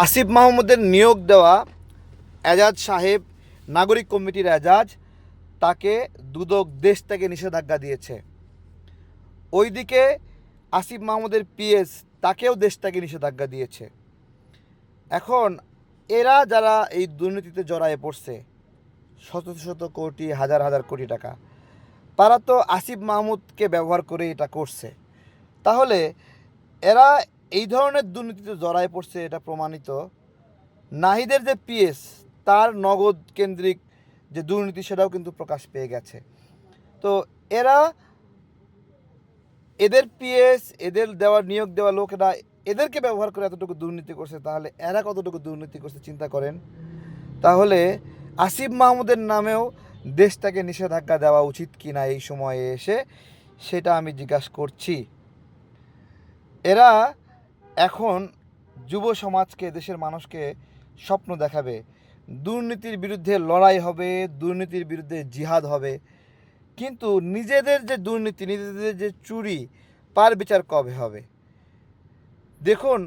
আসিফ মাহমুদের নিয়োগ দেওয়া এজাজ সাহেব, নাগরিক কমিটির এজাজ, তাকে দুদক দেশ থেকে নিষেধাজ্ঞা দিয়েছে। ওইদিকে আসিফ মাহমুদের পিএস, তাকেও দেশ থেকে নিষেধাজ্ঞা দিয়েছে। এখন এরা যারা এই দুর্নীতিতে জড়ায়ে পড়ছে, শত শত কোটি, হাজার হাজার কোটি টাকা, তারা তো আসিফ মাহমুদকে ব্যবহার করে এটা করছে। তাহলে এরা এই ধরনের দুর্নীতিতে জড়ায়ে পড়ছে, এটা প্রমাণিত। নাহিদের যে পিএস, তার নগদ কেন্দ্রিক যে দুর্নীতি, সেটাও কিন্তু প্রকাশ পেয়ে গেছে। তো এরা, এদের পিএস, এদের দেওয়া নিয়োগ দেওয়া লোকেরা এদেরকে ব্যবহার করে এতটুকু দুর্নীতি করছে, তাহলে এরা কতটুকু দুর্নীতি করছে চিন্তা করেন। তাহলে আসিফ মাহমুদের নামেও দেশটাকে নিষেধাজ্ঞা দেওয়া উচিত কি না এই সময়ে এসে, সেটা আমি জিজ্ঞাসা করছি। এরা এখন যুব সমাজকে, দেশের মানুষকে স্বপ্ন দেখাবে, দুর্নীতির বিরুদ্ধে লড়াই হবে, দুর্নীতির বিরুদ্ধে জিহাদ হবে, কিন্তু নিজেদের যে দুর্নীতি, নিজেদের যে চুরি, তার বিচার কবে হবে? দেখুন,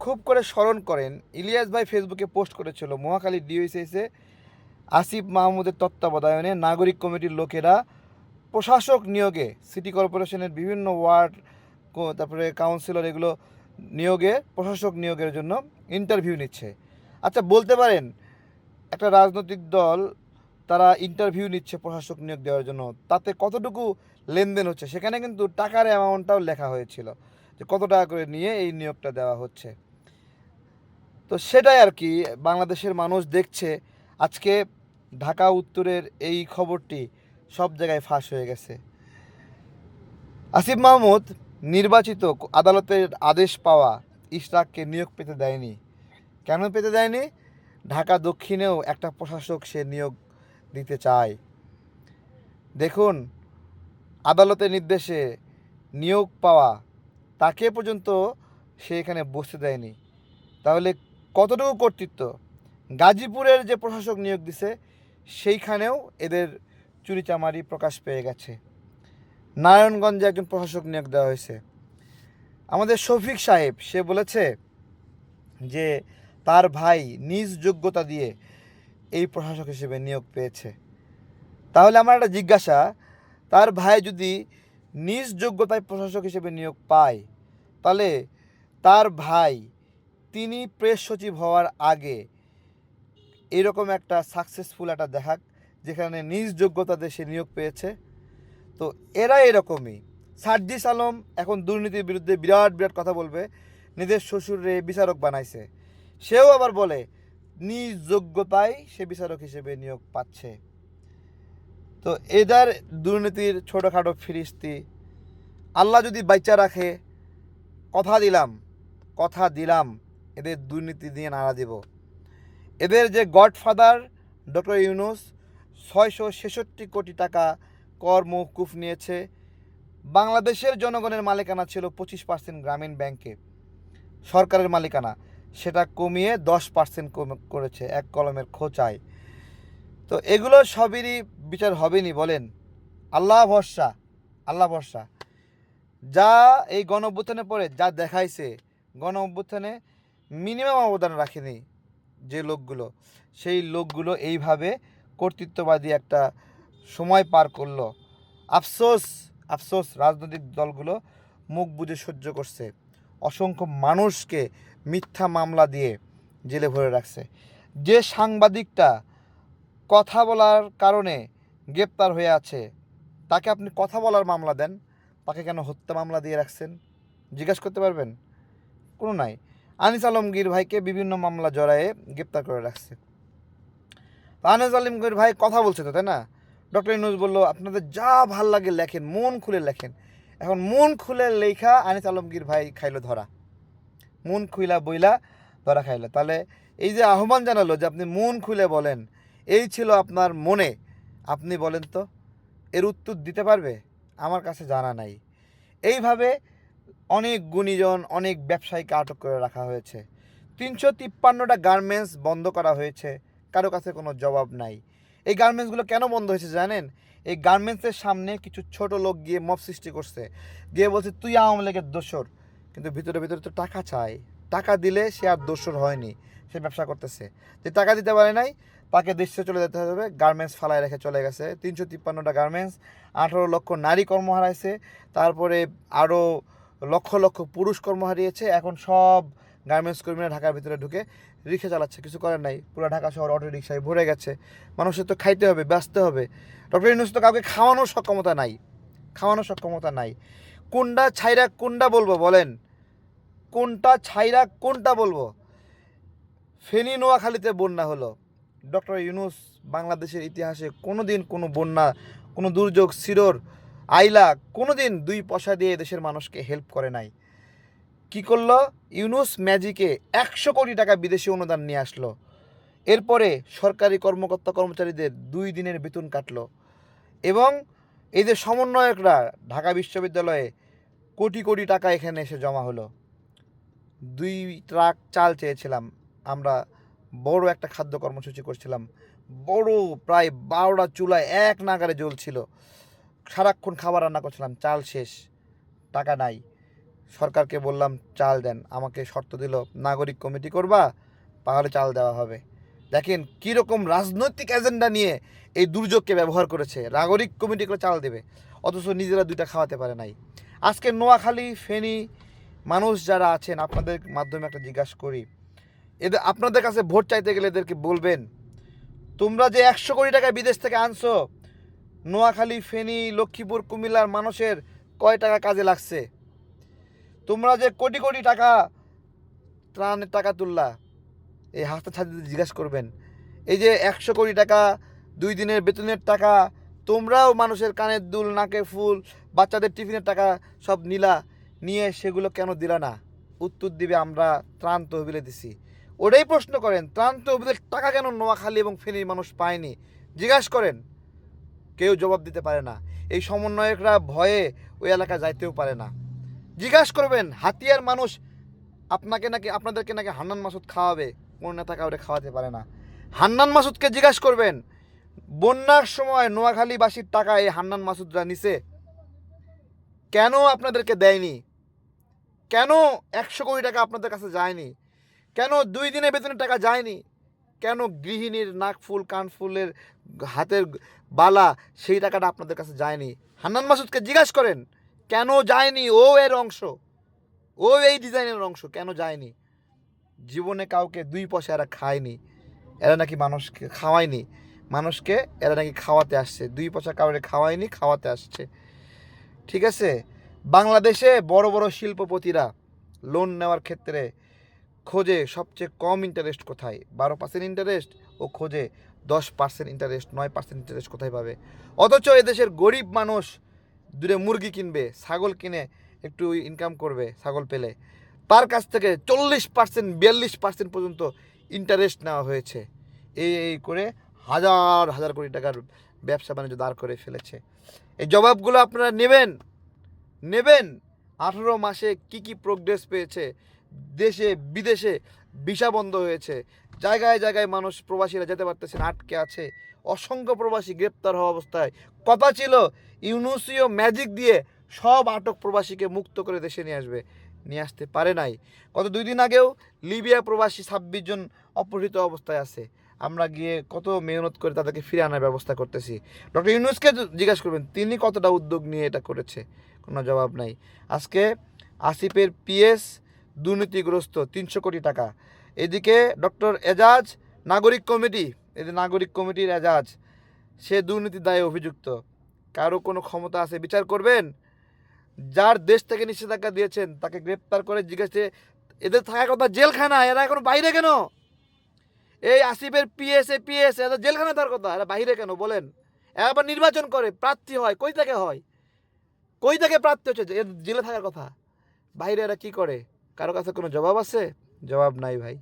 খুব করে স্মরণ করেন, ইলিয়াস ভাই ফেসবুকে পোস্ট করেছিল, মহাখালী ডিওএসএসে আসিফ মাহমুদের তত্ত্বাবধানে নাগরিক কমিটির লোকেরা প্রশাসক নিয়োগে, সিটি কর্পোরেশনের বিভিন্ন ওয়ার্ড, তারপরে কাউন্সিলর, এগুলো নিয়োগে, প্রশাসক নিয়োগের জন্য ইন্টারভিউ নিচ্ছে। আচ্ছা, বলতে পারেন একটা রাজনৈতিক দল, তারা ইন্টারভিউ নিচ্ছে প্রশাসক নিয়োগ দেওয়ার জন্য, তাতে কতটুকু লেনদেন হচ্ছে? সেখানে কিন্তু টাকার অ্যামাউন্টটাও লেখা হয়েছিল, যে কত টাকা করে নিয়ে এই নিয়োগটা দেওয়া হচ্ছে। তো সেটাই আর কি বাংলাদেশের মানুষ দেখছে। আজকে ঢাকা উত্তরের এই খবরটি সব জায়গায় ফাঁস হয়ে গেছে। আসিফ মাহমুদ নির্বাচিত, আদালতের আদেশ পাওয়া ইশরাককে নিয়োগ পেতে দেয়নি। কেন পেতে দেয়নি? ঢাকা দক্ষিণেও একটা প্রশাসক সে নিয়োগ দিতে চায়। দেখুন, আদালতের নির্দেশে নিয়োগ পাওয়া তাকে পর্যন্ত সে এখানে বসতে দেয়নি। তাহলে কতটুকু কর্তৃত্ব? গাজীপুরের যে প্রশাসক নিয়োগ দিছে, সেইখানেও এদের চুরিচামারি প্রকাশ পেয়ে গেছে। নারায়ণগঞ্জে একজন প্রশাসক নিয়োগ দেওয়া হয়েছে। আমাদের শফিক সাহেব, সে বলেছে যে তার ভাই নিজ যোগ্যতা দিয়ে এই প্রশাসক হিসেবে নিয়োগ পেয়েছে। তাহলে আমার একটা জিজ্ঞাসা, তার ভাই যদি নিজ যোগ্যতায় প্রশাসক হিসেবে নিয়োগ পায়, তাহলে তার ভাই, তিনি প্রেস সচিব হওয়ার আগে এরকম একটা সাকসেসফুল একটা দেখাক, যেখানে নিজ যোগ্যতা দিয়ে সে নিয়োগ পেয়েছে। তো এরা এরকমই। সার্জিস আলম এখন দুর্নীতির বিরুদ্ধে বিরাট বিরাট কথা বলবে, নিজের শ্বশুরে বিচারক বানাইছে, সেও আবার বলে নিজ যোগ্যতায় সে বিচারক হিসেবে নিয়োগ পাচ্ছে। তো এদের দুর্নীতির ছোটোখাটো ফিরিস্তি, আল্লাহ যদি বাচ্চা রাখে, কথা দিলাম এদের দুর্নীতি দিয়ে নাড়া দেব। এদের যে গডফাদার ডক্টর ইউনূস 666 কোটি টাকা কর মওকুফ নিয়েছে। বাংলাদেশের জনগণের মালিকানা ছিল 25% গ্রামীণ ব্যাংকে, সরকারের মালিকানা, সেটা কমিয়ে 10% করেছে এক কলমের খোঁচায়। তো এগুলো সবেরই বিচার হবেনি বলেন? আল্লাহ ভরসা, আল্লাহ ভরসা। যা এই গণ অভ্যুত্থানে পরে যা দেখাইছে, গণ অভ্যুত্থানে মিনিমাম অবদান রাখেনি যে লোকগুলো, সেই লোকগুলো এইভাবে কর্তৃত্ববাদী একটা সময় পার করলো। আফসোস, আফসোস, রাজনৈতিক দলগুলো মুখ বুজে সহ্য করছে। অসংখ্য মানুষকে মিথ্যা মামলা দিয়ে জেলে ভরে রাখছে। যে সাংবাদিকটা কথা বলার কারণে গ্রেপ্তার হয়ে আছে, তাকে আপনি কথা বলার মামলা দেন, তাকে কেন হত্যা মামলা দিয়ে রাখছেন? জিজ্ঞাসা করতে পারবেন? কোনো নাই। আনিস আলমগীর ভাইকে বিভিন্ন মামলা জড়ায়ে গ্রেপ্তার করে রাখছে। আনিস আলমগীর ভাই কথা বলছে তো, তাই না? ডক্টর ইউনূস বললো আপনাদের যা ভাল লাগে লেখেন, মন খুলে লেখেন। এখন মন খুলে লেখা আনিস আলমগীর ভাই খাইলো ধরা, মন খুইলা বইলা ধরা খাইলো। তাহলে এই যে আহ্বান জানালো যে আপনি মন খুলে বলেন, এই ছিল আপনার মনে, আপনি বলেন তো, এর উত্তর দিতে পারবে? আমার কাছে জানা নাই। এইভাবে অনেক গুণীজন, অনেক ব্যবসায়ীকে আটক করে রাখা হয়েছে। 353টা গার্মেন্টস বন্ধ করা হয়েছে, কারো কাছে কোনো জবাব নাই। এই গার্মেন্টসগুলো কেন বন্ধ হয়েছে জানেন? এই গার্মেন্টসের সামনে কিছু ছোট লোক গিয়ে মব সৃষ্টি করছে, গিয়ে বলছে তুই আওয়ামী লীগের দোসর, কিন্তু ভিতরে ভিতরে তো টাকা চায়। টাকা দিলে সে আর দোষর হয়নি, সে ব্যবসা করতেছে। যে টাকা দিতে পারে নাই তাকে দেশ ছেড়ে চলে যেতে হবে, গার্মেন্টস ফালায় রেখে চলে গেছে। 353টা গার্মেন্টস, 18 লক্ষ নারী কর্ম হারাইছে, তারপরে আরও লক্ষ লক্ষ পুরুষ কর্ম হারিয়েছে। এখন সব গার্মেন্টস কর্মীরা ঢাকার ভিতরে ঢুকে রিক্সা চালাচ্ছে, কিছু করার নাই। পুরো ঢাকা শহর অটো রিক্সায় ভরে গেছে। মানুষের তো খাইতে হবে, বাঁচতে হবে। ডক্টর ইউনূস তো কাউকে খাওয়ানোর সক্ষমতা নাই, খাওয়ানোর সক্ষমতা নাই। কোনটা ছাইরা কোনটা বলবো বলেন, কোনটা ছাইরা কোনটা বলবো? ফেনী নোয়াখালীতে বন্যা হলো, ডক্টর ইউনূস বাংলাদেশের ইতিহাসে কোনো দিন কোনো বন্যা, কোনো দুর্যোগ, সিরোর, আইলা কোনো দিন 2 পয়সা দিয়ে দেশের মানুষকে হেল্প করে নাই। কি করলো? ইউনূস ম্যাজিকে 100 কোটি টাকা বিদেশি অনুদান নিয়ে আসলো। এরপরে সরকারি কর্মকর্তা কর্মচারীদের 2 দিনের বেতন কাটলো। এবং এই যে সমন্বয়করা ঢাকা বিশ্ববিদ্যালয়ে কোটি কোটি টাকা এখানে এসে জমা হলো। 2 ট্রাক চাল চেয়েছিলাম আমরা, বড় একটা খাদ্য কর্মসূচি করছিলাম, বড় প্রায় 12টা চুলায় এক নাগারে জ্বলছিল, সারাক্ষণ খাবার রান্না করছিলাম, চাল শেষ, টাকা নাই। সরকারকে বললাম চাল দেন, আমাকে শর্ত দিল নাগরিক কমিটি করবা তাহলে চাল দেওয়া হবে। দেখেন কীরকম রাজনৈতিক এজেন্ডা নিয়ে এই দুর্যোগকে ব্যবহার করেছে, নাগরিক কমিটি করে চাল দেবে, অথচ নিজেরা 2টা খাওয়াতে পারে নাই। আজকে নোয়াখালী ফেনী মানুষ যারা আছেন, আপনাদের মাধ্যমে একটা জিজ্ঞাসা করি, এদের আপনাদের কাছে ভোট চাইতে গেলে এদেরকে বলবেন, তোমরা যে 100 কোটি টাকা বিদেশ থেকে আনছো, নোয়াখালী ফেনী লক্ষ্মীপুর কুমিল্লার মানুষের কয় টাকা কাজে লাগছে? তোমরা যে কোটি কোটি টাকা ত্রাণের টাকা তুললা, এই হাসতে ছাড়তে জিজ্ঞাসা করবেন। এই যে 100 কোটি টাকা 2 দিনের বেতনের টাকা, তোমরাও মানুষের কানের দুল, নাকের ফুল, বাচ্চাদের টিফিনের টাকা সব নিলা, নিয়ে সেগুলো কেন দিলা না? উত্তর দিবে আমরা ত্রাণ তহবিলে দিছি। ওটাই প্রশ্ন করেন, ত্রাণ তহবিলের টাকা কেন নোয়াখালী এবং ফেনীর মানুষ পায়নি? জিজ্ঞাসা করেন, কেউ জবাব দিতে পারে না। এই সমন্বয়করা ভয়ে ওই এলাকা যাইতেও পারে না। জিজ্ঞাসা করবেন, হাতিয়ার মানুষ আপনাদেরকে নাকি হান্নান মাসুদ খাওয়াবে, কোন নেতা কাউরে খাওয়াতে পারে না। হান্নান মাসুদকে জিজ্ঞাসা করবেন, বন্যার সময় নোয়াখালীবাসীর টাকা এই হান্নান মাসুদরা নিছে, কেন আপনাদেরকে দেয়নি? কেন 100 কোটি টাকা আপনাদের কাছে যায়নি? কেন 2 দিনের বেতনের টাকা যায়নি? কেন গৃহিণীর নাকফুল, কানফুলের, হাতের বালা, সেই টাকাটা আপনাদের কাছে যায়নি? হান্নান মাসুদকে জিজ্ঞাসা করেন কেন যায়নি। ও এর অংশ, ও এই ডিজাইনের অংশ, কেন যায়নি? জীবনে কাউকে 2 পয়সা এরা খায়নি, এরা নাকি মানুষকে খাওয়ায়নি, মানুষকে এরা নাকি খাওয়াতে আসছে। 2 পয়সা কাউকে খাওয়ায়নি, খাওয়াতে আসছে। ঠিক আছে, বাংলাদেশে বড় বড় শিল্পপতিরা লোন নেওয়ার ক্ষেত্রে খোঁজে সবচেয়ে কম ইন্টারেস্ট কোথায়, 12% ইন্টারেস্ট, ও খোঁজে 10% ইন্টারেস্ট, 9% ইন্টারেস্ট কোথায় পাবে। অথচ এদেশের গরিব মানুষ 2 মুরগি কিনবে, ছাগল কিনে একটু ইনকাম করবে, ছাগল পেলে তার কাছ থেকে 40% 42% পর্যন্ত ইন্টারেস্ট নেওয়া হয়েছে। এই করে হাজার হাজার কোটি টাকার ব্যবসা বাণিজ্য দাঁড় করে ফেলেছে। এই জবাবগুলো আপনারা নেবেন। 18 মাসে কি প্রোগ্রেস পেয়েছে, দেশে বিদেশে ভিসা বন্ধ হয়েছে, জায়গায় জায়গায় মানুষ প্রবাসীরা যেতে পারতেছেন, আটকে আছে, অসংখ্য প্রবাসী গ্রেপ্তার হওয়া অবস্থায়। কথা ছিল ইউনূসীয় ম্যাজিক দিয়ে সব আটক প্রবাসীকে মুক্ত করে দেশে নিয়ে আসতে পারে নাই। গত 2 দিন আগেও লিবিয়া প্রবাসী 26 জন অপহৃত অবস্থায় আছে, আমরা গিয়ে কত মেহনত করে তাদেরকে ফিরে আনার ব্যবস্থা করতেছি। ডক্টর ইউনূসকে জিজ্ঞাসা করবেন তিনি কতটা উদ্যোগ নিয়ে এটা করেছে, কোনো জবাব নাই। আজকে আসিফের পিএস দুর্নীতিগ্রস্ত, 300 কোটি টাকা। এদিকে ডক্টর এজাজ নাগরিক কমিটির এজাজ, সে দুর্নীতির দায়ে অভিযুক্ত। কারো কোনো ক্ষমতা আছে বিচার করবেন? যার দেশ থেকে নিষেধাজ্ঞা দিয়েছেন তাকে গ্রেপ্তার করে জিজ্ঞাসা, এদের থাকার কথা জেলখানা, এরা এখন বাইরে কেন? এই আসিফের পিএস এরা জেলখানা থাকার কথা, এরা বাইরে কেন বলেন? এরা আবার নির্বাচন করে প্রার্থী হয়, কই থেকে প্রার্থী হচ্ছে, জেলে থাকার কথা, বাইরে এরা কি করে? কারো কাছে কোনো জবাব আছে? জবাব নাই ভাই।